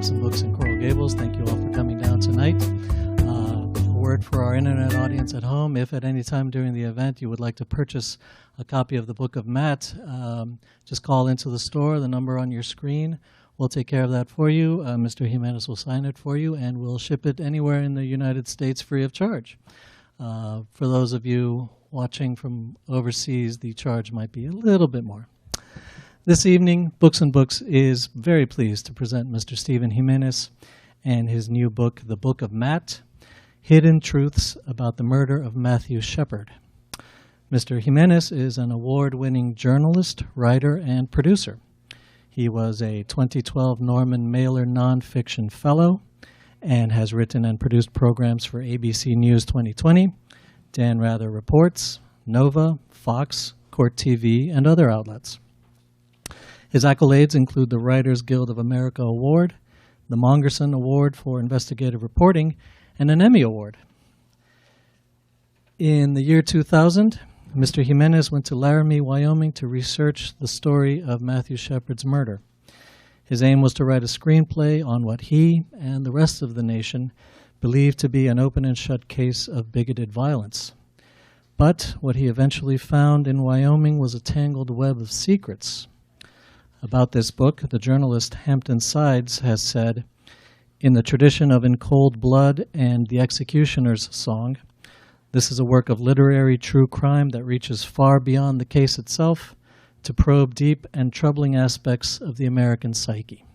Books and Books in Coral Gables. Thank you all for coming down tonight. A word for our internet audience at home. If at any time during the event you would like to purchase a copy of the Book of Matt, just call into the store, the number on your screen. We'll take care of that for you. Mr. Jimenez will sign it for you, and we'll ship it anywhere in the United States free of charge. For those of you watching from overseas, the charge might be a little bit more. This evening, Books and Books is very pleased to present Mr. Stephen Jimenez and his new book, The Book of Matt, Hidden Truths About the Murder of Matthew Shepard. Mr. Jimenez is an award-winning journalist, writer, and producer. He was a 2012 Norman Mailer Nonfiction Fellow and has written and produced programs for ABC News 2020, Dan Rather Reports, Nova, Fox, Court TV, and other outlets. His accolades include the Writers Guild of America Award, the Mongerson Award for Investigative Reporting, and an Emmy Award. In the year 2000, Mr. Jimenez went to Laramie, Wyoming to research the story of Matthew Shepard's murder. His aim was to write a screenplay on what he and the rest of the nation believed to be an open and shut case of bigoted violence. But what he eventually found in Wyoming was a tangled web of secrets. About this book, the journalist Hampton Sides has said, "In the tradition of In Cold Blood and The Executioner's Song, this is a work of literary true crime that reaches far beyond the case itself to probe deep and troubling aspects of the American psyche."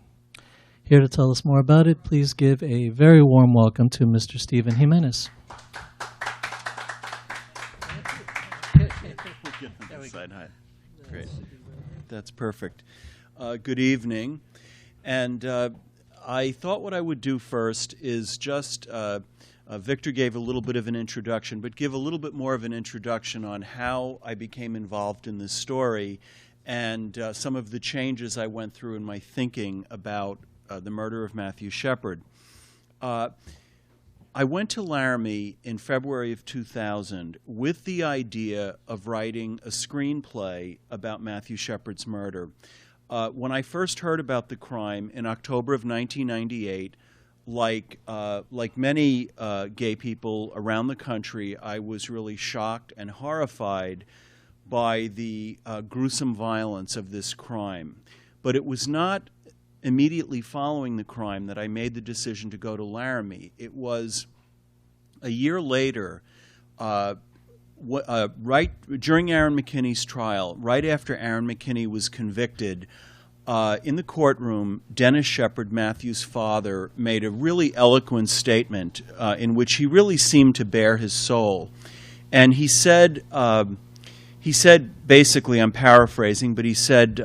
Here to tell us more about it, please give a very warm welcome to Mr. Stephen Jimenez. Great. That's perfect. Good evening. And I thought what I would do first is just, Victor gave a little bit of an introduction, but give a little bit more of an introduction on how I became involved in this story and some of the changes I went through in my thinking about the murder of Matthew Shepard. I went to Laramie in February of 2000 with the idea of writing a screenplay about Matthew Shepard's murder. When I first heard about the crime in October of 1998, like many gay people around the country, I was really shocked and horrified by the gruesome violence of this crime. But it was not immediately following the crime that I made the decision to go to Laramie. It was a year later, right during Aaron Mckinney's trial, right after Aaron McKinney was convicted, in the courtroom, Dennis Shepard, Matthew's father, made a really eloquent statement in which he really seemed to bare his soul. And he said basically, I'm paraphrasing, but he said,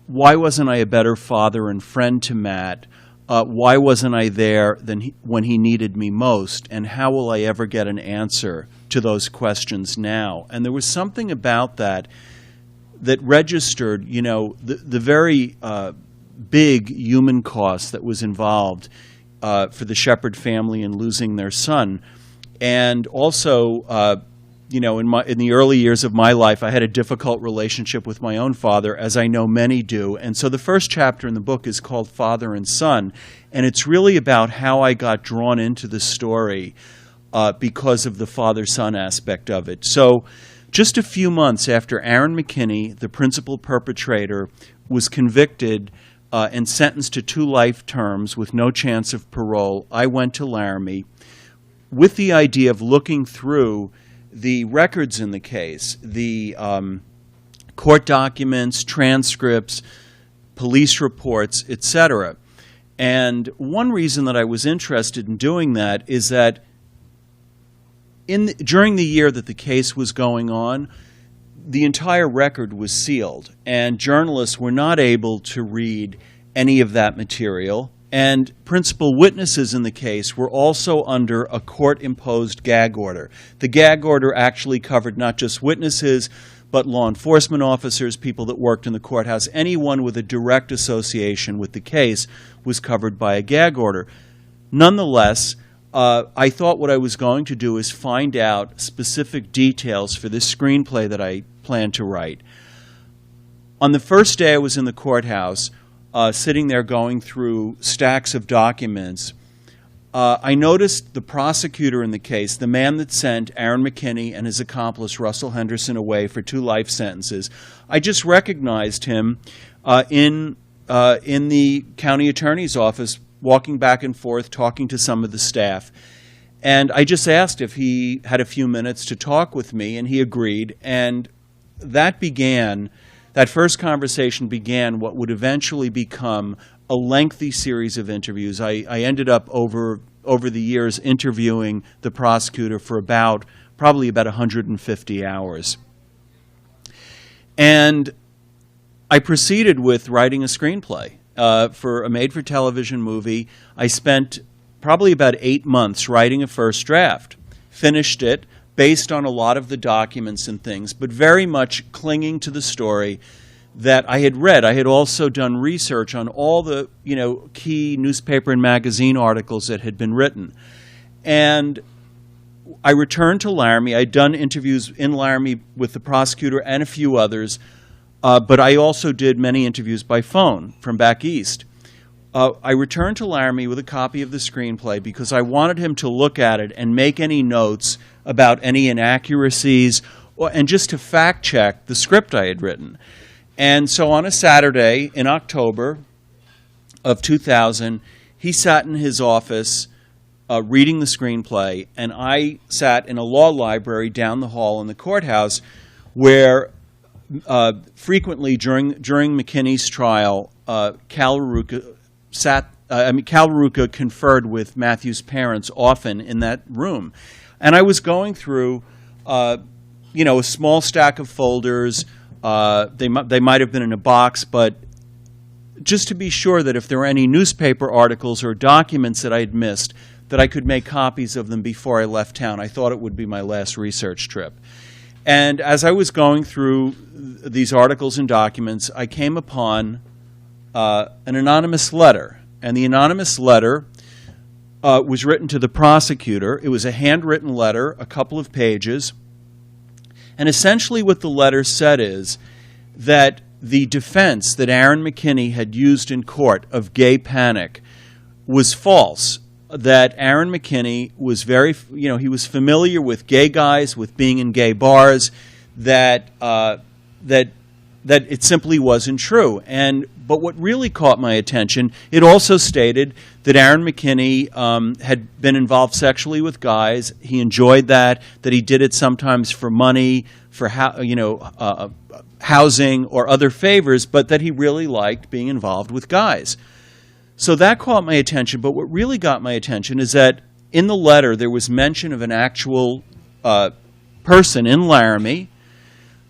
why wasn't I a better father and friend to Matt? Why wasn't I there when he needed me most? And how will I ever get an answer to those questions now? And there was something about that registered, the very big human cost that was involved for the Shepard family in losing their son. And also, in the early years of my life, I had a difficult relationship with my own father, as I know many do. And so the first chapter in the book is called Father and Son, and it's really about how I got drawn into the story because of the father-son aspect of it. So just a few months after Aaron McKinney, the principal perpetrator, was convicted and sentenced to 2 life terms with no chance of parole, I went to Laramie with the idea of looking through the records in the case, the court documents, transcripts, police reports, etc. And one reason that I was interested in doing that is that during the year that the case was going on, the entire record was sealed, and journalists were not able to read any of that material. And principal witnesses in the case were also under a court-imposed gag order. The gag order actually covered not just witnesses, but law enforcement officers, people that worked in the courthouse. Anyone with a direct association with the case was covered by a gag order. Nonetheless, I thought what I was going to do is find out specific details for this screenplay that I planned to write. On the first day I was in the courthouse, sitting there going through stacks of documents, I noticed the prosecutor in the case, the man that sent Aaron Mckinney and his accomplice Russell Henderson away for 2 life sentences. I just recognized him in the county attorney's office, walking back and forth, talking to some of the staff. And I just asked if he had a few minutes to talk with me, and he agreed. And that first conversation began what would eventually become a lengthy series of interviews. I ended up over the years interviewing the prosecutor for probably about 150 hours. And I proceeded with writing a screenplay for a made-for-television movie. I spent probably about 8 months writing a first draft, finished it based on a lot of the documents and things, but very much clinging to the story that I had read. I had also done research on all the key newspaper and magazine articles that had been written. And I returned to Laramie. I'd done interviews in Laramie with the prosecutor and a few others, but I also did many interviews by phone from back east. I returned to Laramie with a copy of the screenplay because I wanted him to look at it and make any notes about any inaccuracies and just to fact-check the script I had written. And so on a Saturday in October of 2000, he sat in his office reading the screenplay, and I sat in a law library down the hall in the courthouse where frequently during McKinney's trial, Cal LaRucca conferred with Matthew's parents often in that room. And I was going through, a small stack of folders. They might have been in a box, but just to be sure that if there were any newspaper articles or documents that I had missed, that I could make copies of them before I left town. I thought it would be my last research trip. And as I was going through these articles and documents, I came upon an anonymous letter. And the anonymous letter was written to the prosecutor. It was a handwritten letter, a couple of pages. And essentially what the letter said is that the defense that Aaron Mckinney had used in court of gay panic was false. That Aaron Mckinney was he was familiar with gay guys, with being in gay bars, that it simply wasn't true. But what really caught my attention, it also stated that Aaron Mckinney had been involved sexually with guys. He enjoyed that he did it sometimes for money, for housing or other favors, but that he really liked being involved with guys. So that caught my attention, but what really got my attention is that in the letter there was mention of an actual person in Laramie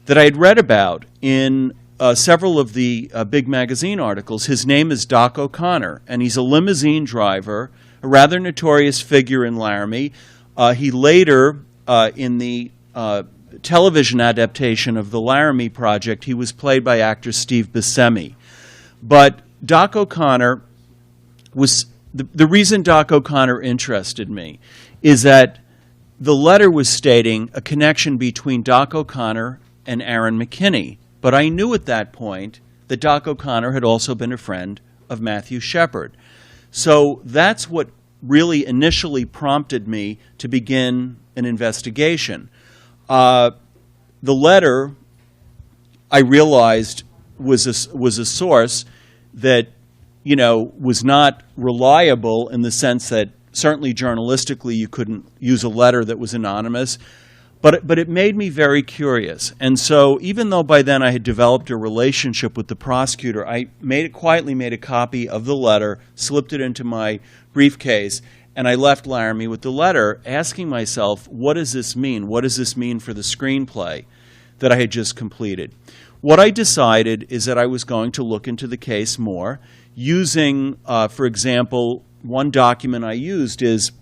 that I had read about in several of the big magazine articles. His name is Doc O'Connor, and he's a limousine driver, a rather notorious figure in Laramie. He later, in the television adaptation of the Laramie Project, he was played by actor Steve Buscemi. But Doc O'Connor was, the reason Doc O'Connor interested me is that the letter was stating a connection between Doc O'Connor and Aaron Mckinney. But I knew at that point that Doc O'Connor had also been a friend of Matthew Shepard. So that's what really initially prompted me to begin an investigation. The letter, I realized, was a source that, was not reliable in the sense that certainly journalistically you couldn't use a letter that was anonymous. But it made me very curious. And so even though by then I had developed a relationship with the prosecutor, I quietly made a copy of the letter, slipped it into my briefcase, and I left Laramie with the letter asking myself, what does this mean? What does this mean for the screenplay that I had just completed? What I decided is that I was going to look into the case more using, for example, one document I used is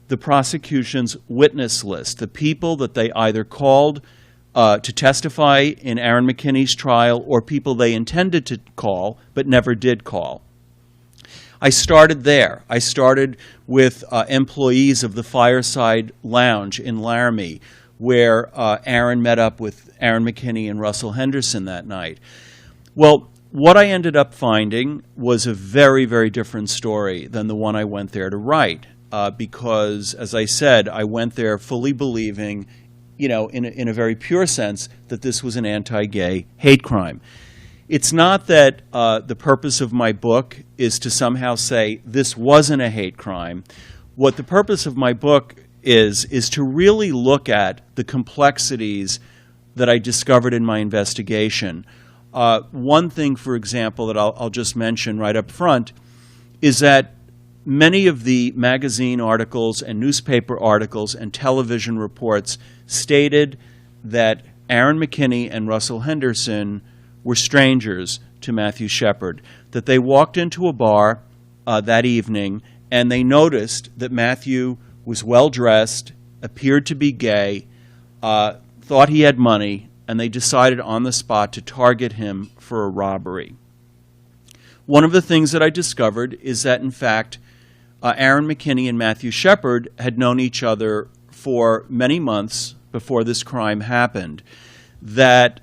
the prosecution's witness list, the people that they either called to testify in Aaron McKinney's trial or people they intended to call but never did call. I started there. I started with employees of the Fireside Lounge in Laramie, where Aaron met up with Aaron McKinney and Russell Henderson that night. Well, What I ended up finding was a very, very different story than the one I went there to write, because, as I said, I went there fully believing, in a very pure sense, that this was an anti-gay hate crime. It's not that the purpose of my book is to somehow say this wasn't a hate crime. What the purpose of my book is to really look at the complexities that I discovered in my investigation. One thing, for example, that I'll just mention right up front is that many of the magazine articles and newspaper articles and television reports stated that Aaron McKinney and Russell Henderson were strangers to Matthew Shepard, that they walked into a bar that evening and they noticed that Matthew was well-dressed, appeared to be gay, thought he had money, and they decided on the spot to target him for a robbery. One of the things that I discovered is that, in fact, Aaron McKinney and Matthew Shepard had known each other for many months before this crime happened, that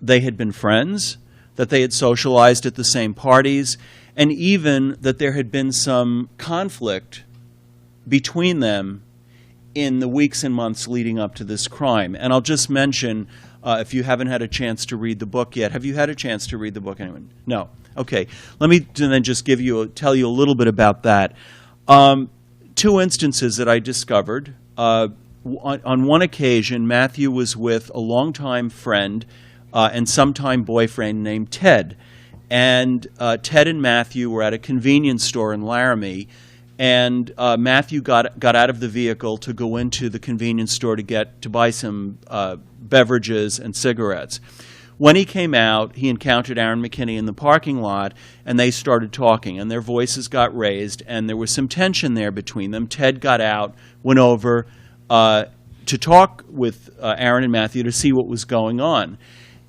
they had been friends, that they had socialized at the same parties, and even that there had been some conflict between them in the weeks and months leading up to this crime. And I'll just mention, if you haven't had a chance to read the book yet, have you had a chance to read the book, anyone? No. Okay. Let me then just tell you a little bit about that. Two instances that I discovered. On one occasion, Matthew was with a longtime friend and sometime boyfriend named Ted. And Ted and Matthew were at a convenience store in Laramie, and Matthew got out of the vehicle to go into the convenience store to buy some beverages and cigarettes. When he came out, he encountered Aaron McKinney in the parking lot, and they started talking, and their voices got raised, and there was some tension there between them. Ted got out, went over to talk with Aaron and Matthew to see what was going on.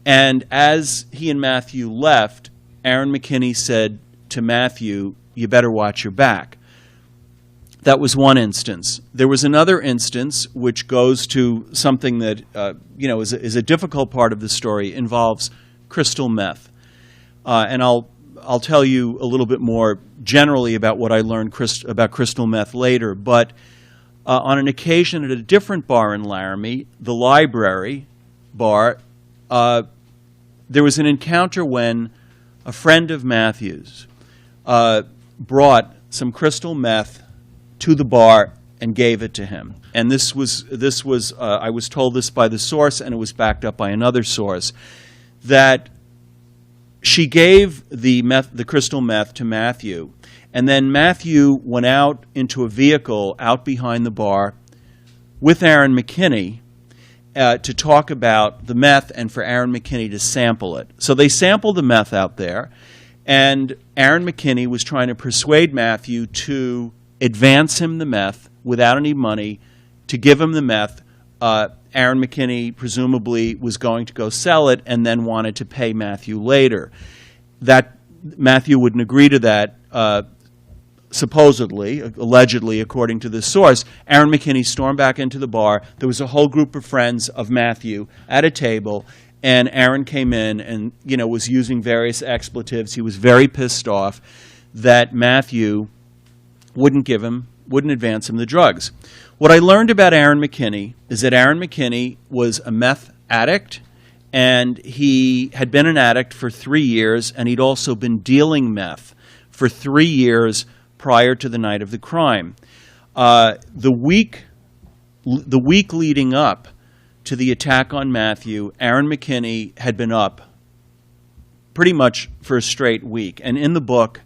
And as he and Matthew left, Aaron McKinney said to Matthew, "You better watch your back." That was one instance. There was another instance which goes to something that is a difficult part of the story. It involves crystal meth, and I'll tell you a little bit more generally about what I learned about crystal meth later. But on an occasion at a different bar in Laramie, the Library Bar, there was an encounter when a friend of Matthew's brought some crystal meth to the bar and gave it to him. And this was I was told this by the source, and it was backed up by another source, that she gave the crystal meth to Matthew, and then Matthew went out into a vehicle out behind the bar with Aaron McKinney to talk about the meth and for Aaron McKinney to sample it. So they sampled the meth out there, and Aaron McKinney was trying to persuade Matthew to advance him the meth without any money, to give him the meth. Aaron McKinney presumably was going to go sell it and then wanted to pay Matthew later. That Matthew wouldn't agree to that, supposedly, allegedly, according to this source. Aaron McKinney stormed back into the bar. There was a whole group of friends of Matthew at a table, and Aaron came in and was using various expletives. He was very pissed off that Matthew wouldn't advance him the drugs. What I learned about Aaron McKinney is that Aaron McKinney was a meth addict, and he had been an addict for 3 years, and he'd also been dealing meth for 3 years prior to the night of the crime. The week leading up to the attack on Matthew, Aaron McKinney had been up pretty much for a straight week. And in the book,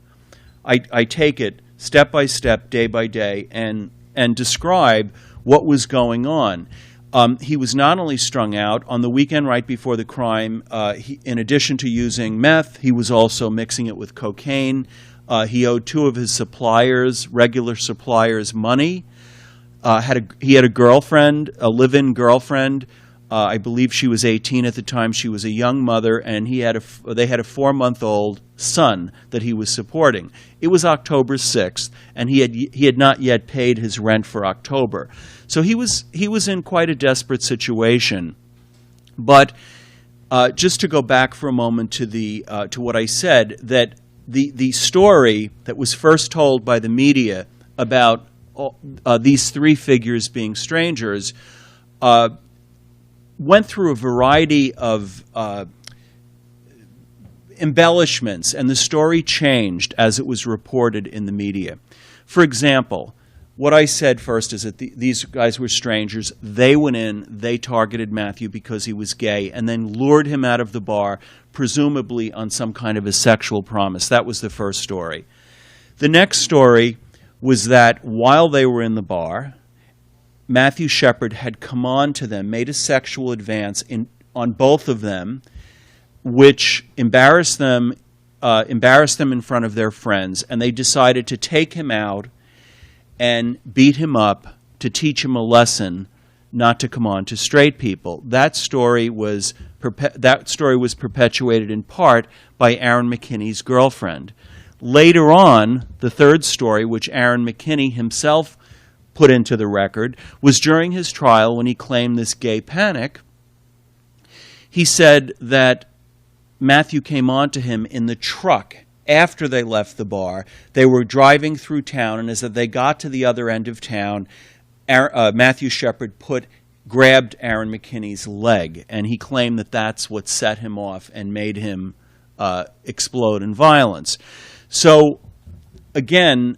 I take it step by step, day by day, and describe what was going on. He was not only strung out. On the weekend right before the crime, in addition to using meth, he was also mixing it with cocaine. He owed 2 of his suppliers, regular suppliers, money. He had a girlfriend, a live-in girlfriend. I believe she was 18 at the time. She was a young mother, and they had a 4-month-old son that he was supporting. It was October 6th, and he had not yet paid his rent for October. So he was in quite a desperate situation. But just to go back for a moment to what I said, that the story that was first told by the media about these three figures being strangers went through a variety of embellishments, and the story changed as it was reported in the media. For example, what I said first is that these guys were strangers. They went in, they targeted Matthew because he was gay, and then lured him out of the bar, presumably on some kind of a sexual promise. That was the first story. The next story was that while they were in the bar, Matthew Shepard had come on to them, made a sexual advance on both of them, which embarrassed them in front of their friends, and they decided to take him out and beat him up to teach him a lesson not to come on to straight people. That story was perpetuated in part by Aaron McKinney's girlfriend. Later on, the third story, which Aaron McKinney himself put into the record, was during his trial when he claimed this gay panic. He said that Matthew came on to him in the truck after they left the bar. They were driving through town, and as they got to the other end of town, Matthew Shepard grabbed Aaron McKinney's leg, and he claimed that that's what set him off and made him explode in violence. So, again,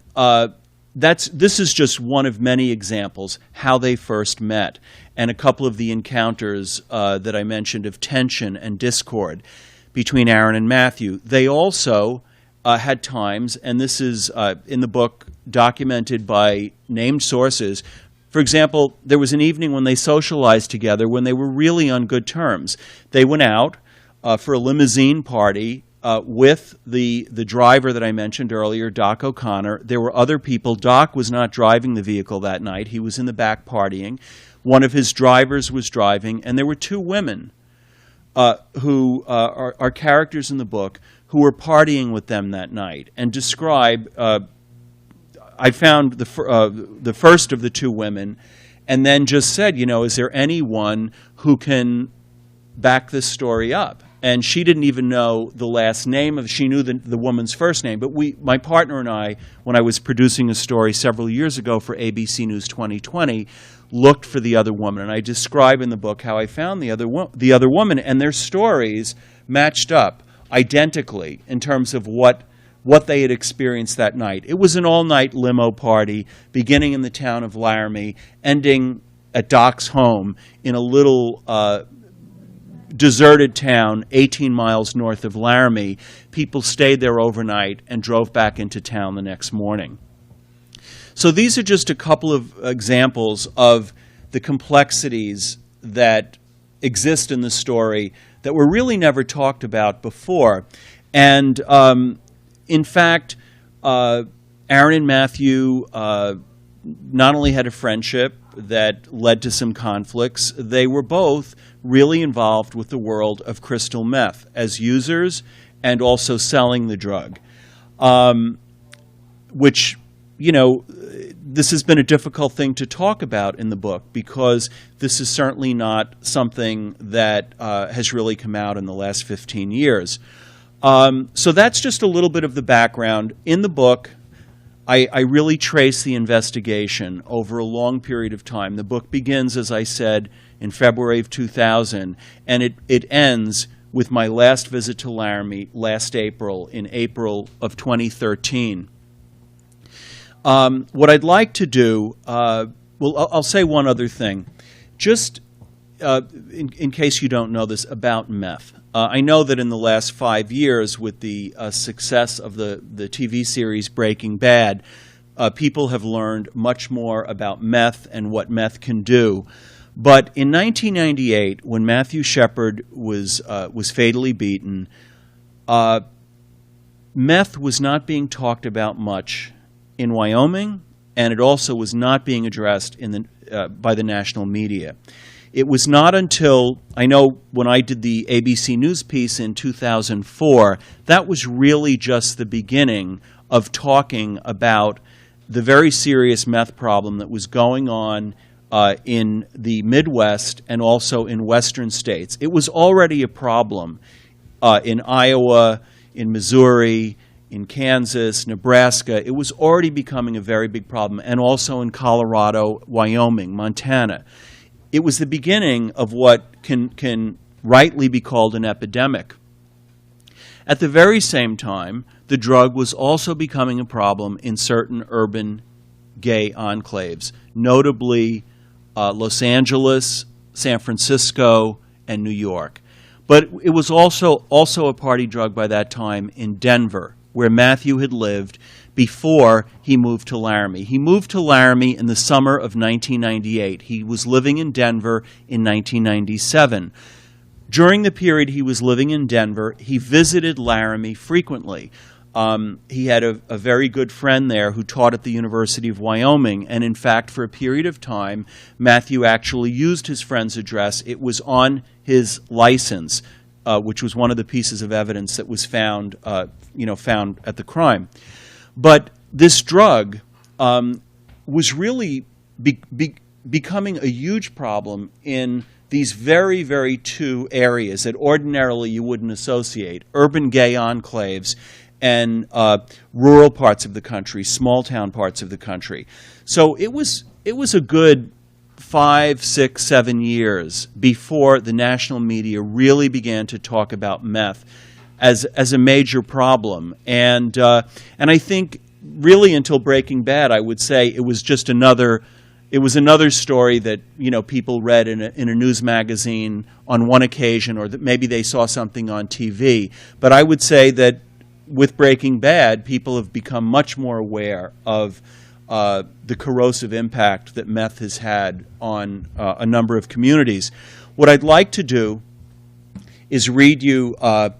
this is just one of many examples how they first met, and a couple of the encounters that I mentioned of tension and discord between Aaron and Matthew. They also had times, and this is in the book documented by named sources. For example, there was an evening when they socialized together when they were really on good terms. They went out for a limousine party with the driver that I mentioned earlier, Doc O'Connor. There were other people. Doc was not driving the vehicle that night. He was in the back partying. One of his drivers was driving, and there were two women who are characters in the book who were partying with them that night and describe. I found the first of the two women, and then just said, is there anyone who can back this story up? And she didn't even know the last name she knew the woman's first name. But my partner and I, when I was producing a story several years ago for ABC News 2020, looked for the other woman. And I describe in the book how I found the other woman, and their stories matched up identically in terms of what they had experienced that night. It was an all-night limo party, beginning in the town of Laramie, ending at Doc's home in a little deserted town 18 miles north of Laramie. People stayed there overnight and drove back into town the next morning. So these are just a couple of examples of the complexities that exist in the story that were really never talked about before. And in fact, Aaron and Matthew not only had a friendship that led to some conflicts, they were both really involved with the world of crystal meth as users and also selling the drug, which, this has been a difficult thing to talk about in the book because this is certainly not something that has really come out in the last 15 years. So that's just a little bit of the background. In the book, I really trace the investigation over a long period of time. The book begins, as I said, in February of 2000, and it ends with my last visit to Laramie last April, in April of 2013. What I'd like to do, I'll say one other thing. Just in case you don't know this about meth. I know that in the last 5 years, with the success of the TV series Breaking Bad, people have learned much more about meth and what meth can do. But in 1998, when Matthew Shepard was fatally beaten, meth was not being talked about much in Wyoming, and it also was not being addressed by the national media. It was not until, I know when I did the ABC News piece in 2004, that was really just the beginning of talking about the very serious meth problem that was going on in the Midwest and also in western states. It was already a problem in Iowa, in Missouri, in Kansas, Nebraska. It was already becoming a very big problem, and also in Colorado, Wyoming, Montana. It was the beginning of what can rightly be called an epidemic. At the very same time, the drug was also becoming a problem in certain urban gay enclaves, notably Los Angeles, San Francisco, and New York. But it was also a party drug by that time in Denver, where Matthew had lived before he moved to Laramie. He moved to Laramie in the summer of 1998. He was living in Denver in 1997. During the period he was living in Denver, he visited Laramie frequently. He had a very good friend there who taught at the University of Wyoming, and in fact, for a period of time, Matthew actually used his friend's address. It was on his license, which was one of the pieces of evidence that was found at the crime. But this drug was really becoming a huge problem in these very, very two areas that ordinarily you wouldn't associate: urban gay enclaves and rural parts of the country, small-town parts of the country. So it was a good 5, 6, 7 years before the national media really began to talk about meth as a major problem. And I think really until Breaking Bad, I would say it was just another story that people read in a news magazine on one occasion, or that maybe they saw something on TV. But I would say that with Breaking Bad, people have become much more aware of the corrosive impact that meth has had on a number of communities. What I'd like to do is read you a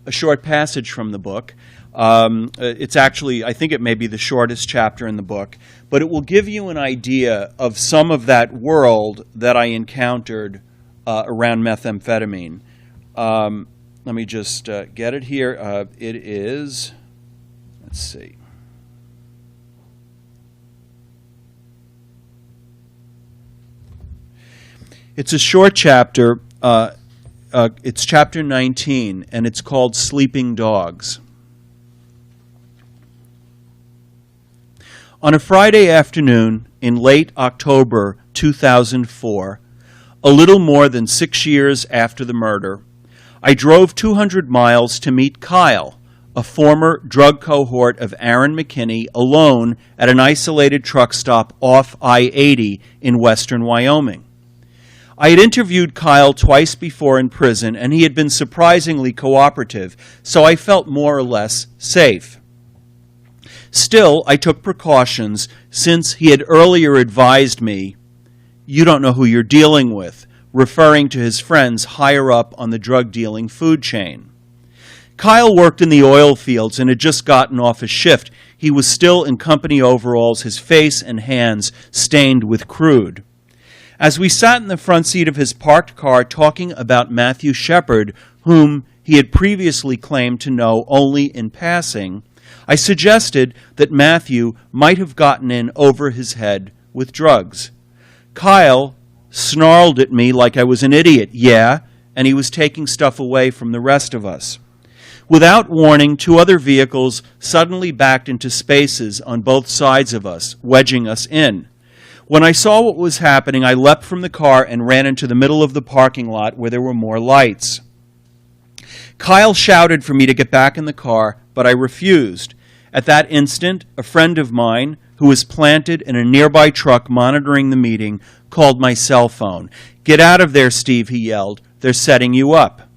short passage from the book. It's actually, I think it may be the shortest chapter in the book, but it will give you an idea of some of that world that I encountered around methamphetamine. Let me just get it here. It is, let's see. It's a short chapter. It's chapter 19, and it's called Sleeping Dogs. On a Friday afternoon in late October 2004, a little more than 6 years after the murder, I drove 200 miles to meet Kyle, a former drug cohort of Aaron Mckinney, alone at an isolated truck stop off I-80 in western Wyoming. I had interviewed Kyle twice before in prison, and he had been surprisingly cooperative, so I felt more or less safe. Still, I took precautions, since he had earlier advised me, "You don't know who you're dealing with," referring to his friends higher up on the drug-dealing food chain. Kyle worked in the oil fields and had just gotten off a shift. He was still in company overalls, his face and hands stained with crude. As we sat in the front seat of his parked car talking about Matthew Shepard, whom he had previously claimed to know only in passing, I suggested that Matthew might have gotten in over his head with drugs. Kyle snarled at me like I was an idiot. Yeah, and he was taking stuff away from the rest of us. Without warning, 2 other vehicles suddenly backed into spaces on both sides of us, wedging us in. When I saw what was happening, I leapt from the car and ran into the middle of the parking lot where there were more lights. Kyle shouted for me to get back in the car, but I refused. At that instant, a friend of mine, who was planted in a nearby truck monitoring the meeting, called my cell phone. "Get out of there, Steve," he yelled. "They're setting you up."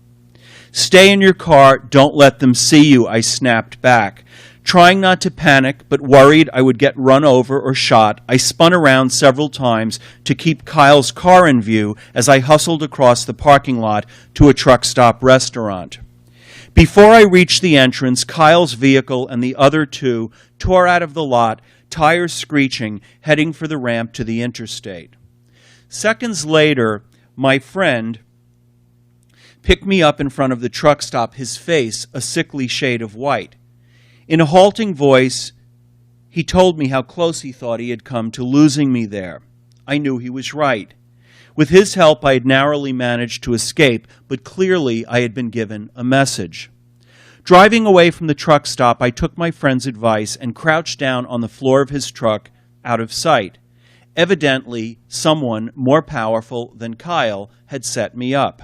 "Stay in your car. Don't let them see you," I snapped back. Trying not to panic, but worried I would get run over or shot, I spun around several times to keep Kyle's car in view as I hustled across the parking lot to a truck stop restaurant. Before I reached the entrance, Kyle's vehicle and the other 2 tore out of the lot, tires screeching, heading for the ramp to the interstate. Seconds later, my friend picked me up in front of the truck stop, his face a sickly shade of white. In a halting voice, he told me how close he thought he had come to losing me there. I knew he was right. With his help, I had narrowly managed to escape, but clearly I had been given a message. Driving away from the truck stop, I took my friend's advice and crouched down on the floor of his truck, out of sight. Evidently, someone more powerful than Kyle had set me up.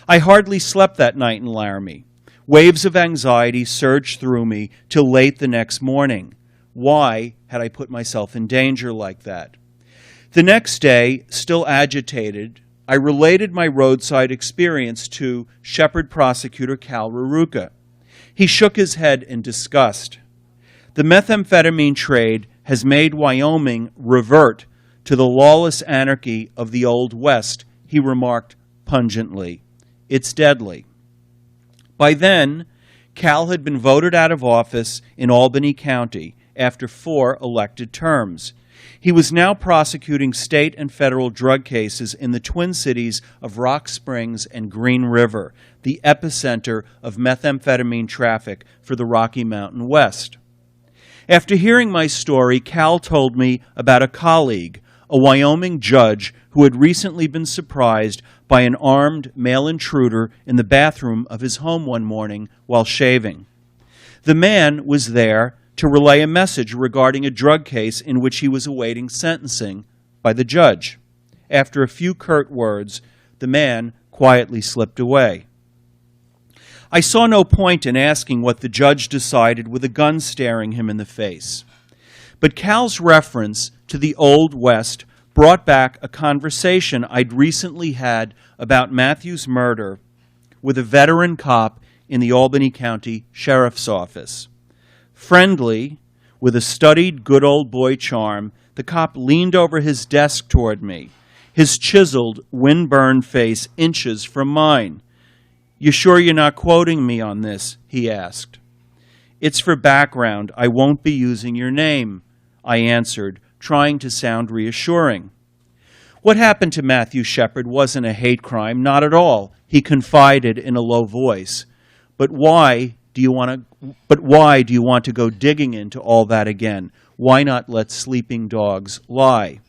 I hardly slept that night in Laramie. Waves of anxiety surged through me till late the next morning. Why had I put myself in danger like that? The next day, still agitated, I related my roadside experience to Shepard prosecutor Cal Raruka. He shook his head in disgust. The methamphetamine trade has made Wyoming revert to the lawless anarchy of the Old West, he remarked pungently. It's deadly. By then, Cal had been voted out of office in Albany County after 4 elected terms. He was now prosecuting state and federal drug cases in the Twin Cities of Rock Springs and Green River, the epicenter of methamphetamine traffic for the Rocky Mountain West. After hearing my story, Cal told me about a colleague, a Wyoming judge who had recently been surprised by an armed male intruder in the bathroom of his home one morning while shaving. The man was there to relay a message regarding a drug case in which he was awaiting sentencing by the judge. After a few curt words, the man quietly slipped away. I saw no point in asking what the judge decided with a gun staring him in the face. But Cal's reference to the Old West brought back a conversation I'd recently had about Matthew's murder with a veteran cop in the Albany County Sheriff's Office. Friendly, with a studied good old boy charm, the cop leaned over his desk toward me, his chiseled, wind-burned face inches from mine. "You sure you're not quoting me on this?" he asked. "It's for background. I won't be using your name," I answered, trying to sound reassuring. "What happened to Matthew Shepard wasn't a hate crime, not at all," he confided in a low voice. But why do you want to go digging into all that again? Why not let sleeping dogs lie?"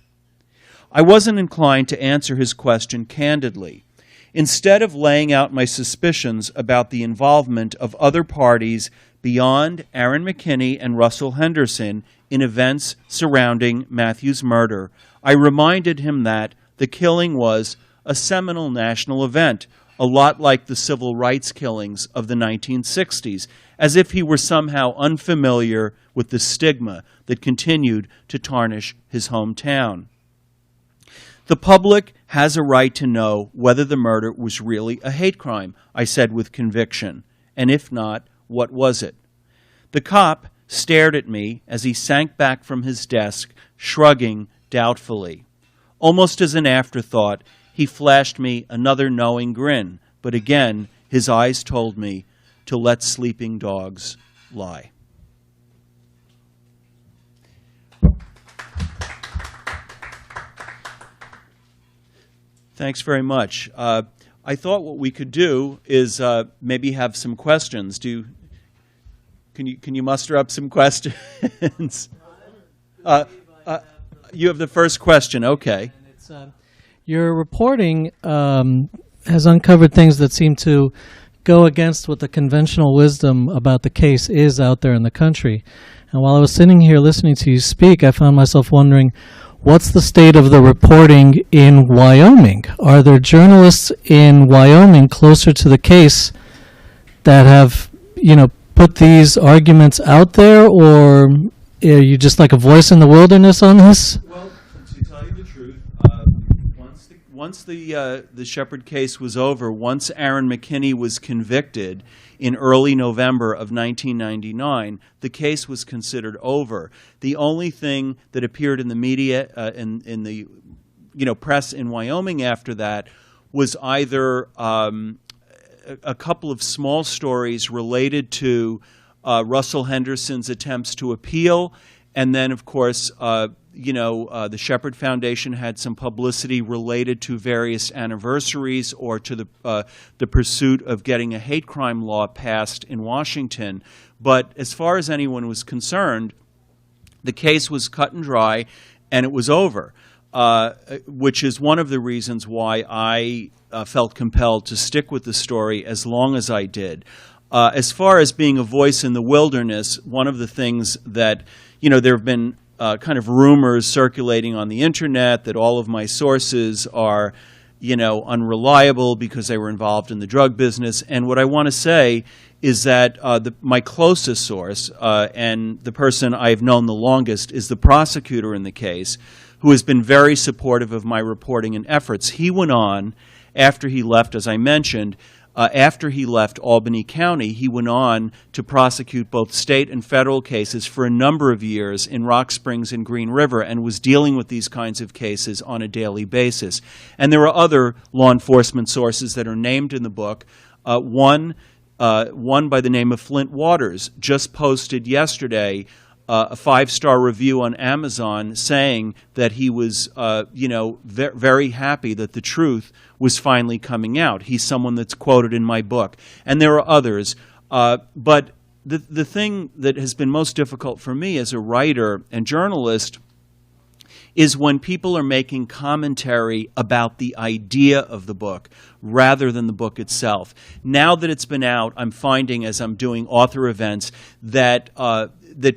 I wasn't inclined to answer his question candidly. Instead of laying out my suspicions about the involvement of other parties beyond Aaron McKinney and Russell Henderson in events surrounding Matthew's murder, I reminded him that the killing was a seminal national event, a lot like the civil rights killings of the 1960s, as if he were somehow unfamiliar with the stigma that continued to tarnish his hometown. "The public has a right to know whether the murder was really a hate crime," I said with conviction, "and if not, what was it?" The cop stared at me as he sank back from his desk, shrugging doubtfully. Almost as an afterthought, he flashed me another knowing grin, but again his eyes told me to let sleeping dogs lie. Thanks very much. I thought what we could do is maybe have some questions. Can you muster up some questions? You have the first question. Okay. Your reporting has uncovered things that seem to go against what the conventional wisdom about the case is out there in the country. And while I was sitting here listening to you speak, I found myself wondering, what's the state of the reporting in Wyoming? Are there journalists in Wyoming closer to the case that have, put these arguments out there, or are you just like a voice in the wilderness on this? Well, to tell you the truth, once the Shepard case was over, once Aaron McKinney was convicted in early November of 1999, the case was considered over. The only thing that appeared in the media, in the press in Wyoming after that, was either a couple of small stories related to Russell Henderson's attempts to appeal, and then, of course, the Shepard Foundation had some publicity related to various anniversaries or to the pursuit of getting a hate crime law passed in Washington. But as far as anyone was concerned, the case was cut and dry, and it was over. which is one of the reasons why I felt compelled to stick with the story as long as I did. As far as being a voice in the wilderness, one of the things that, there have been kind of rumors circulating on the internet that all of my sources are, unreliable because they were involved in the drug business. And what I want to say is that my closest source, and the person I've known the longest, is the prosecutor in the case, who has been very supportive of my reporting and efforts. He went on, after he left, as I mentioned, after he left Albany County, he went on to prosecute both state and federal cases for a number of years in Rock Springs and Green River, and was dealing with these kinds of cases on a daily basis. And there are other law enforcement sources that are named in the book. One by the name of Flint Waters just posted yesterday a 5-star review on Amazon saying that he was, very happy that the truth was finally coming out. He's someone that's quoted in my book. And there are others. But the thing that has been most difficult for me as a writer and journalist is when people are making commentary about the idea of the book rather than the book itself. Now that it's been out, I'm finding as I'm doing author events that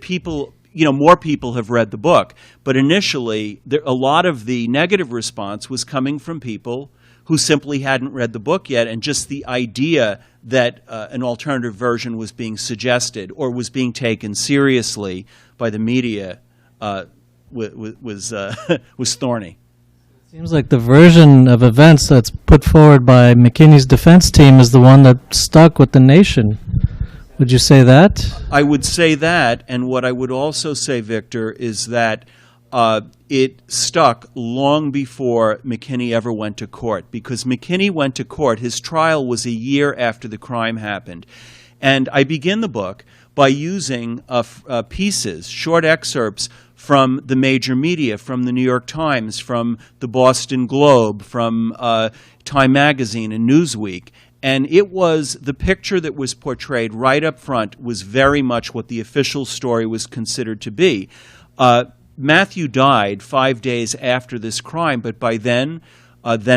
people, more people have read the book. But initially, a lot of the negative response was coming from people who simply hadn't read the book yet, and just the idea that an alternative version was being suggested or was being taken seriously by the media was thorny. Seems like the version of events that's put forward by McKinney's defense team is the one that stuck with the nation. Would you say that? I would say that, and what I would also say, Victor, is that it stuck long before McKinney ever went to court, because McKinney went to court. His trial was a year after the crime happened. And I begin the book by using pieces, short excerpts from the major media, from the New York Times, from the Boston Globe, from Time Magazine and Newsweek. And it was the picture that was portrayed right up front was very much what the official story was considered to be. Matthew died 5 days after this crime, but by then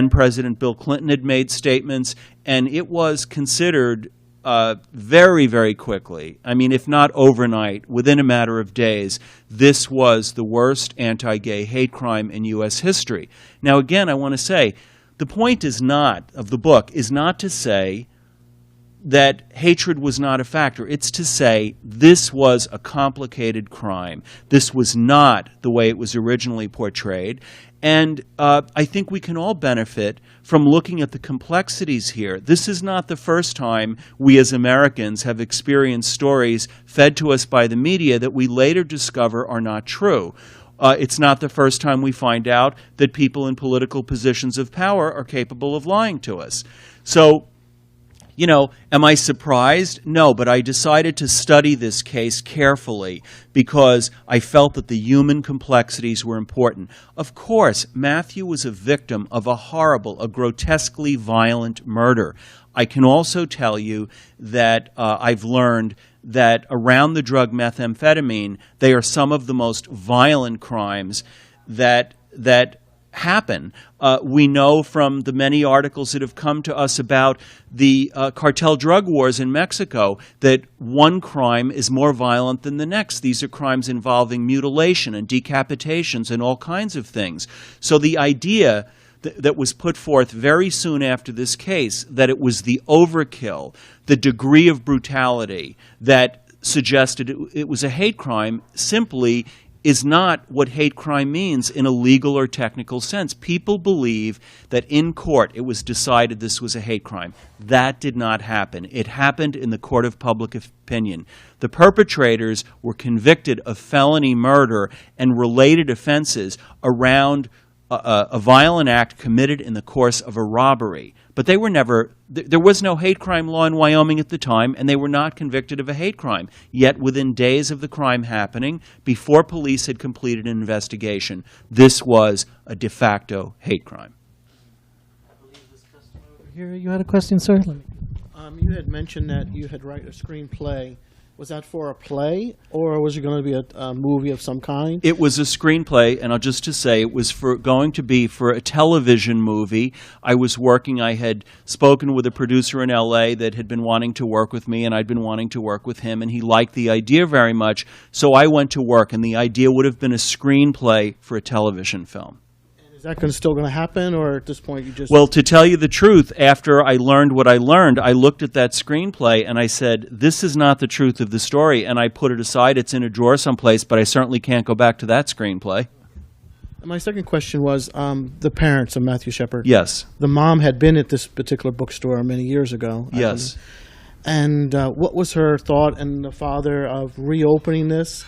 President Bill Clinton had made statements, and it was considered very, very quickly, I mean, if not overnight, within a matter of days, this was the worst anti-gay hate crime in U.S. history. Now, again, I want to say, the point of the book is not to say that hatred was not a factor. It's to say this was a complicated crime. This was not the way it was originally portrayed. And I think we can all benefit from looking at the complexities here. This is not the first time we as Americans have experienced stories fed to us by the media that we later discover are not true. It's not the first time we find out that people in political positions of power are capable of lying to us. So, am I surprised? No, but I decided to study this case carefully because I felt that the human complexities were important. Of course, Matthew was a victim of a grotesquely violent murder. I can also tell you that I've learned that around the drug methamphetamine, they are some of the most violent crimes that happen. We know from the many articles that have come to us about the cartel drug wars in Mexico that one crime is more violent than the next. These are crimes involving mutilation and decapitations and all kinds of things. So the idea that was put forth very soon after this case, that it was the overkill, the degree of brutality that suggested it was a hate crime, simply is not what hate crime means in a legal or technical sense. People believe that in court it was decided this was a hate crime. That did not happen. It happened in the court of public opinion. The perpetrators were convicted of felony murder and related offenses around a violent act committed in the course of a robbery. But they were never, there was no hate crime law in Wyoming at the time, and they were not convicted of a hate crime. Yet within days of the crime happening, before police had completed an investigation, this was a de facto hate crime. I believe this customer over here, you had a question, sir? You had mentioned that you had written a screenplay Was that for a play, or was it going to be a movie of some kind? It was a screenplay, and I'll just to say it was going to be for a television movie. I had spoken with a producer in L.A. that had been wanting to work with me, and I'd been wanting to work with him, and he liked the idea very much, so I went to work, and the idea would have been a screenplay for a television film. Is that still going to happen, or at this point you just... Well, to tell you the truth, after I learned what I learned, I looked at that screenplay and I said, this is not the truth of the story, and I put it aside. It's in a drawer someplace, but I certainly can't go back to that screenplay. And my second question was the parents of Matthew Shepard. Yes. The mom had been at this particular bookstore many years ago. Yes. And what was her thought and the father of reopening this?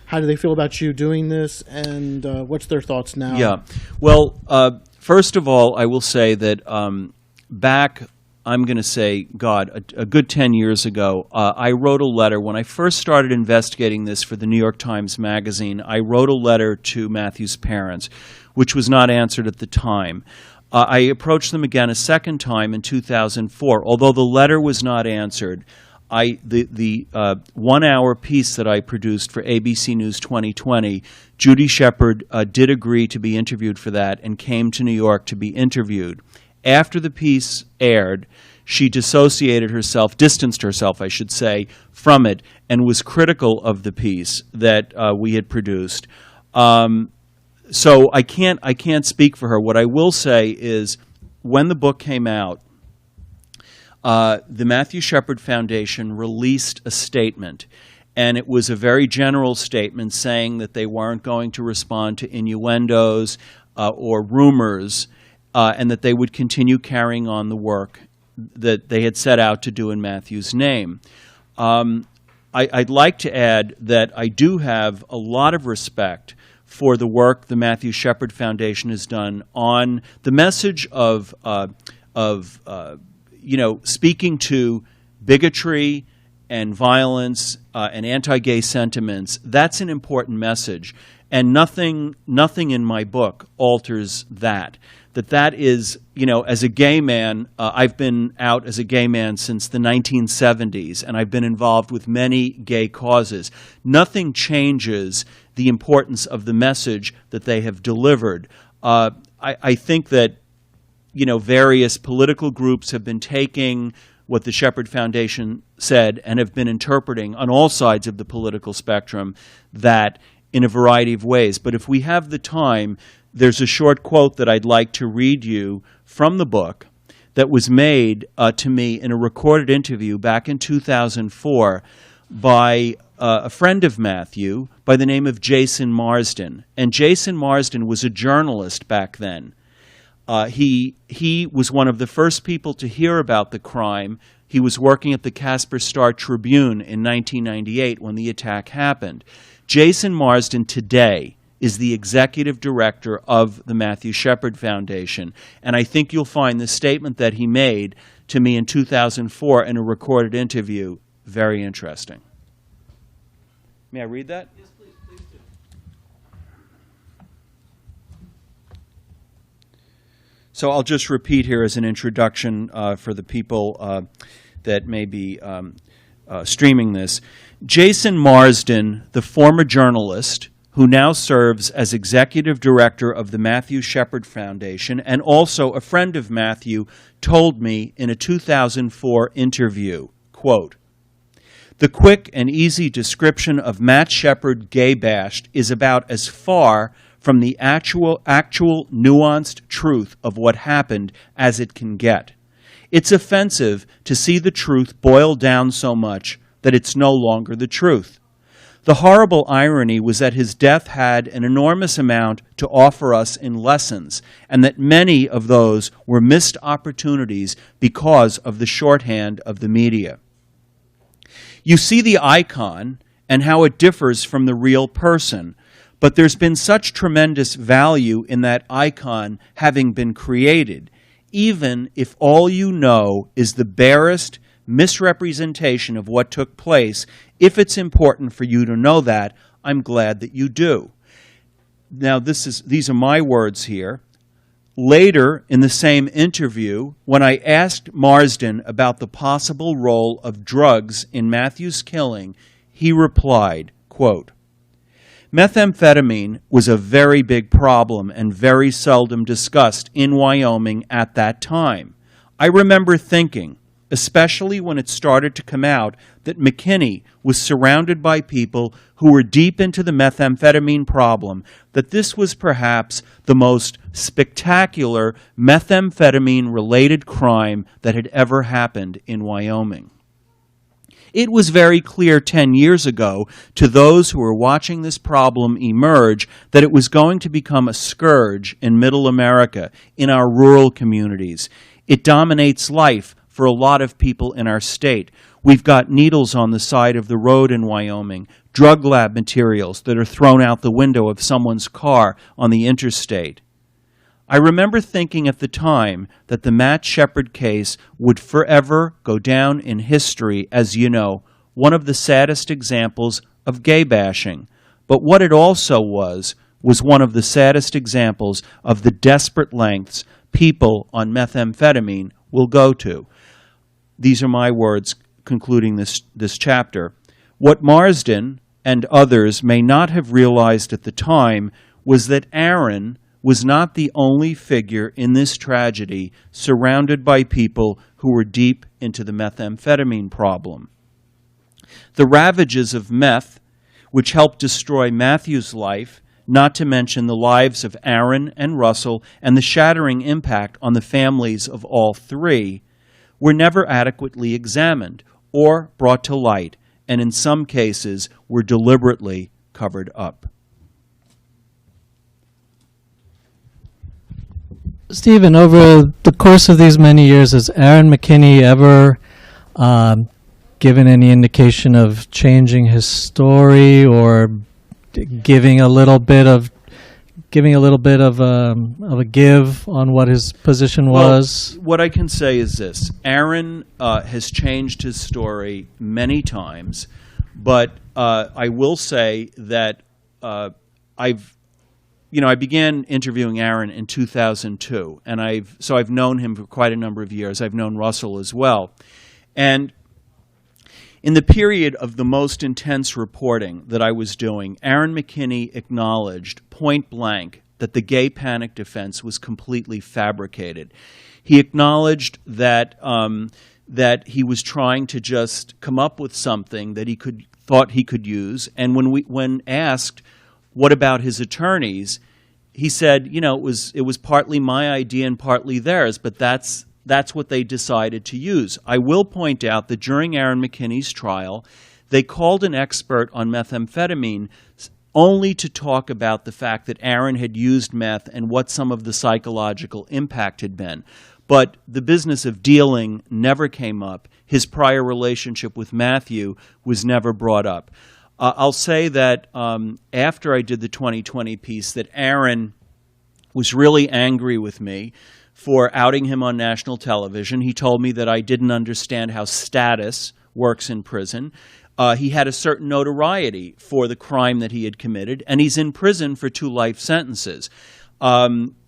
How do they feel about you doing this, and what's their thoughts now? Yeah. Well, first of all, I will say that back, I'm going to say, a good 10 years ago, I wrote a letter. When I first started investigating this for the New York Times Magazine, I wrote a letter to Matthew's parents, which was not answered at the time. I approached them again a second time in 2004. Although the letter was not answered, the 1 hour piece that I produced for ABC News 2020, Judy Shepard did agree to be interviewed for that and came to New York to be interviewed. After the piece aired, she distanced herself, I should say, from it, and was critical of the piece that we had produced. So I can't speak for her. What I will say is, when the book came out, the Matthew Shepard Foundation released a statement, and it was a very general statement saying that they weren't going to respond to innuendos or rumors, and that they would continue carrying on the work that they had set out to do in Matthew's name. I'd like to add that I do have a lot of respect for the work the Matthew Shepard Foundation has done on the message of speaking to bigotry and violence and anti-gay sentiments. That's an important message, and nothing in my book alters that. That is, as a gay man, I've been out as a gay man since the 1970s, and I've been involved with many gay causes. Nothing changes the importance of the message that they have delivered. I think that various political groups have been taking what the Shepard Foundation said and have been interpreting on all sides of the political spectrum that in a variety of ways. But if we have the time, there's a short quote that I'd like to read you from the book that was made to me in a recorded interview back in 2004 by a friend of Matthew by the name of Jason Marsden. And Jason Marsden was a journalist back then. He was one of the first people to hear about the crime. He was working at the Casper Star-Tribune in 1998 when the attack happened. Jason Marsden today is the executive director of the Matthew Shepard Foundation, and I think you'll find the statement that he made to me in 2004 in a recorded interview very interesting. May I read that? Yes, please do. So I'll just repeat here as an introduction for the people that may be streaming this. Jason Marsden, the former journalist who now serves as executive director of the Matthew Shepard Foundation and also a friend of Matthew, told me in a 2004 interview, quote, "The quick and easy description of Matt Shepard gay bashed is about as far from the actual nuanced truth of what happened as it can get. It's offensive to see the truth boiled down so much that it's no longer the truth. The horrible irony was that his death had an enormous amount to offer us in lessons, and that many of those were missed opportunities because of the shorthand of the media. You see the icon and how it differs from the real person, but there's been such tremendous value in that icon having been created, even if all you know is the barest misrepresentation of what took place. If it's important for you to know that, I'm glad that you do." Now, these are my words here. Later in the same interview, when I asked Marsden about the possible role of drugs in Matthew's killing, he replied, quote, "Methamphetamine was a very big problem and very seldom discussed in Wyoming at that time. I remember thinking, especially when it started to come out, that Mckinney was surrounded by people who were deep into the methamphetamine problem, that this was perhaps the most spectacular methamphetamine-related crime that had ever happened in Wyoming. It was very clear 10 years ago to those who were watching this problem emerge that it was going to become a scourge in Middle America, in our rural communities. It dominates life for a lot of people in our state. We've got needles on the side of the road in Wyoming, drug lab materials that are thrown out the window of someone's car on the interstate. I remember thinking at the time that the Matt Shepard case would forever go down in history as, you know, one of the saddest examples of gay bashing. But what it also was one of the saddest examples of the desperate lengths people on methamphetamine will go to." These are my words concluding this chapter. What Marsden and others may not have realized at the time was that Aaron was not the only figure in this tragedy surrounded by people who were deep into the methamphetamine problem. The ravages of meth, which helped destroy Matthew's life, not to mention the lives of Aaron and Russell and the shattering impact on the families of all three, were never adequately examined or brought to light, and in some cases were deliberately covered up. Stephen, over the course of these many years, has Aaron Mckinney ever given any indication of changing his story or giving a little bit of a give on what his position was? Well, what I can say is this. Aaron has changed his story many times, but I will say that I began interviewing Aaron in 2002, and I've known him for quite a number of years. I've known Russell as well. And in the period of the most intense reporting that I was doing, Aaron Mckinney acknowledged point blank that the gay panic defense was completely fabricated. He acknowledged that that he was trying to just come up with something that thought he could use. And when asked, what about his attorneys, he said, it was partly my idea and partly theirs, but that's what they decided to use. I will point out that during Aaron Mckinney's trial, they called an expert on methamphetamine only to talk about the fact that Aaron had used meth and what some of the psychological impact had been. But the business of dealing never came up. His prior relationship with Matthew was never brought up. I'll say that after I did the 2020 piece, that Aaron was really angry with me for outing him on national television. He told me that I didn't understand how status works in prison. He had a certain notoriety for the crime that he had committed, and he's in prison for 2 life sentences.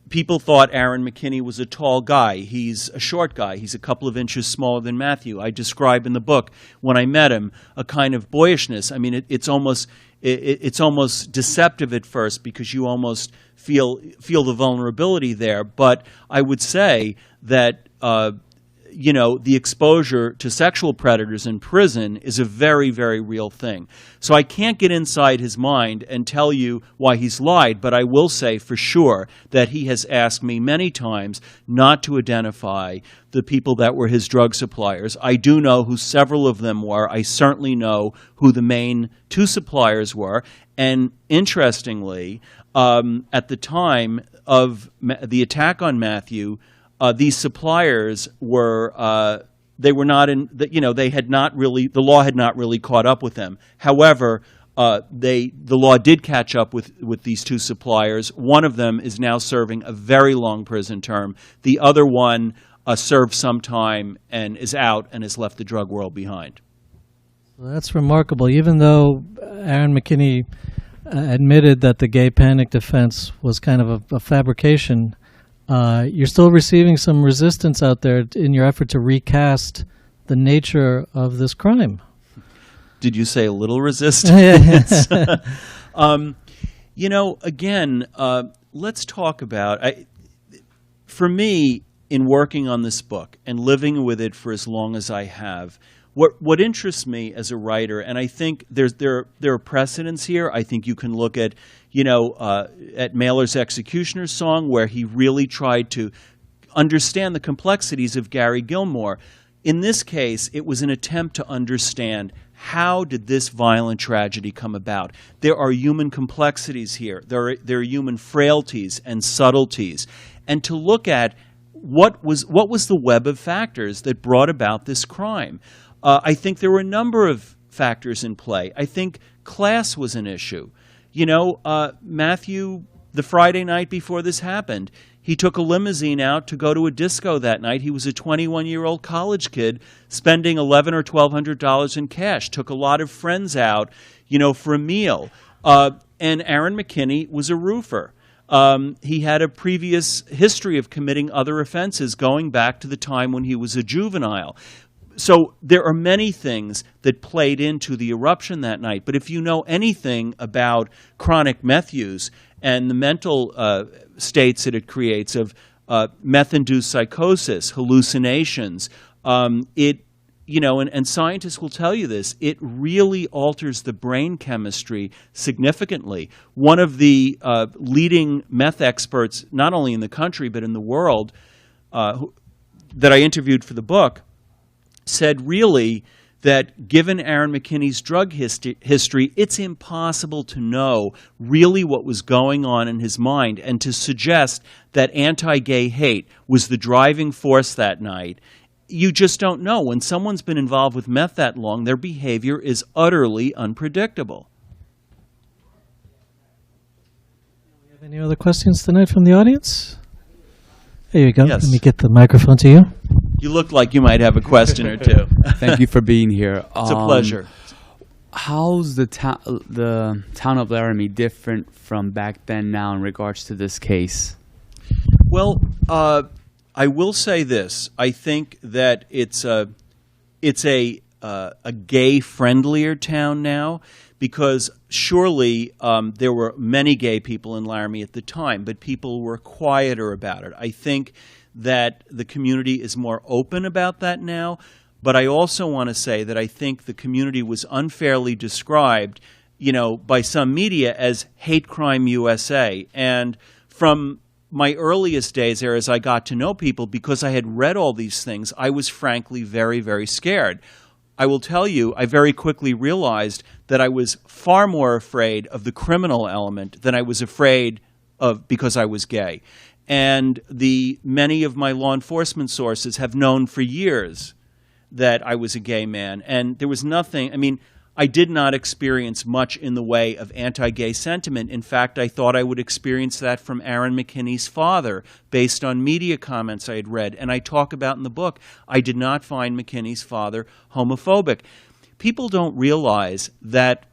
People thought Aaron Mckinney was a tall guy. He's a short guy. He's a couple of inches smaller than Matthew. I describe in the book, when I met him, a kind of boyishness. I mean, it's almost deceptive at first because you almost feel the vulnerability there. But I would say that the exposure to sexual predators in prison is a very, very real thing. So I can't get inside his mind and tell you why he's lied, but I will say for sure that he has asked me many times not to identify the people that were his drug suppliers. I do know who several of them were. I certainly know who the main 2 suppliers were. And interestingly, at the time of the attack on Matthew, these suppliers were they had not really, the law had not really caught up with them. However, the law did catch up with these 2 suppliers. One of them is now serving a very long prison term. The other one served some time and is out and has left the drug world behind. Well, that's remarkable. Even though Aaron Mckinney admitted that the gay panic defense was kind of a fabrication, you're still receiving some resistance out there in your effort to recast the nature of this crime. did you say a little resistance? Again, let's talk about, for me, in working on this book and living with it for as long as I have, what interests me as a writer, and I think there are precedents here. I think you can look at, at Mailer's Executioner's Song, where he really tried to understand the complexities of Gary Gilmore. In this case, it was an attempt to understand, how did this violent tragedy come about? There are human complexities here. There are human frailties and subtleties. And to look at what was the web of factors that brought about this crime. I think there were a number of factors in play. I think class was an issue. Matthew, the Friday night before this happened, he took a limousine out to go to a disco that night. He was a 21-year-old college kid spending $1,100 or $1,200 in cash, took a lot of friends out, for a meal. And Aaron Mckinney was a roofer. He had a previous history of committing other offenses going back to the time when he was a juvenile. So there are many things that played into the eruption that night. But if you know anything about chronic meth use and the mental states that it creates of meth-induced psychosis, hallucinations, and scientists will tell you this, it really alters the brain chemistry significantly. One of the leading meth experts, not only in the country but in the world, that I interviewed for the book, said really that given Aaron Mckinney's drug history, it's impossible to know really what was going on in his mind, and to suggest that anti-gay hate was the driving force that night. You just don't know. When someone's been involved with meth that long, their behavior is utterly unpredictable. Do we have any other questions tonight from the audience? There you go. Yes. Let me get the microphone to you. You look like you might have a question or two. Thank you for being here. It's a pleasure. How's the town of Laramie different from back then now in regards to this case? Well, I will say this. I think that it's a gay-friendlier town now, because surely there were many gay people in Laramie at the time, but people were quieter about it. I think that the community is more open about that now, but I also want to say that I think the community was unfairly described, by some media as hate crime USA. And from my earliest days there, as I got to know people, because I had read all these things, I was frankly very, very scared. I will tell you, I very quickly realized that I was far more afraid of the criminal element than I was afraid of because I was gay. And many of my law enforcement sources have known for years that I was a gay man. And there was nothing, I did not experience much in the way of anti-gay sentiment. In fact, I thought I would experience that from Aaron Mckinney's father, based on media comments I had read. And I talk about in the book, I did not find McKinney's father homophobic. People don't realize that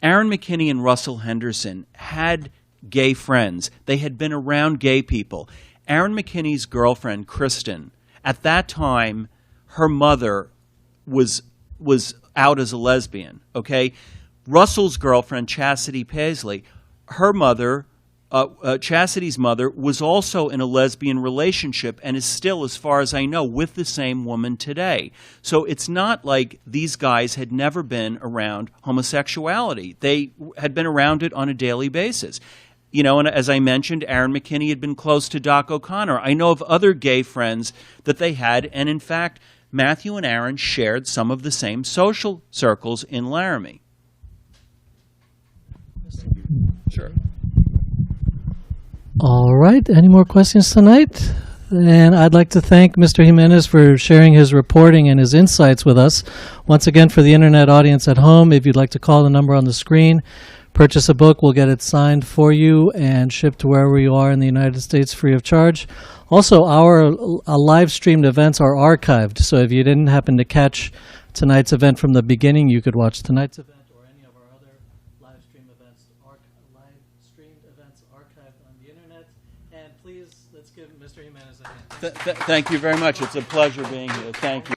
Aaron Mckinney and Russell Henderson had gay friends. They had been around gay people. Aaron McKinney's girlfriend, Kristen, at that time, her mother was out as a lesbian, okay? Russell's girlfriend, Chastity Paisley, her mother, Chastity's mother, was also in a lesbian relationship and is still, as far as I know, with the same woman today. So it's not like these guys had never been around homosexuality. They had been around it on a daily basis. And as I mentioned, Aaron Mckinney had been close to Doc O'Connor. I know of other gay friends that they had, and in fact, Matthew and Aaron shared some of the same social circles in Laramie. Sure. All right. Any more questions tonight? And I'd like to thank Mr. Jimenez for sharing his reporting and his insights with us. Once again, for the internet audience at home, if you'd like to call the number on the screen, purchase a book, we'll get it signed for you and shipped to wherever you are in the United States free of charge. Also, our live streamed events are archived, so if you didn't happen to catch tonight's event from the beginning, you could watch tonight's event or any of our other live streamed events archived on the internet. And please, let's give Mr. Jimenez a hand. Thank you very much. It's a pleasure being here. Thank you.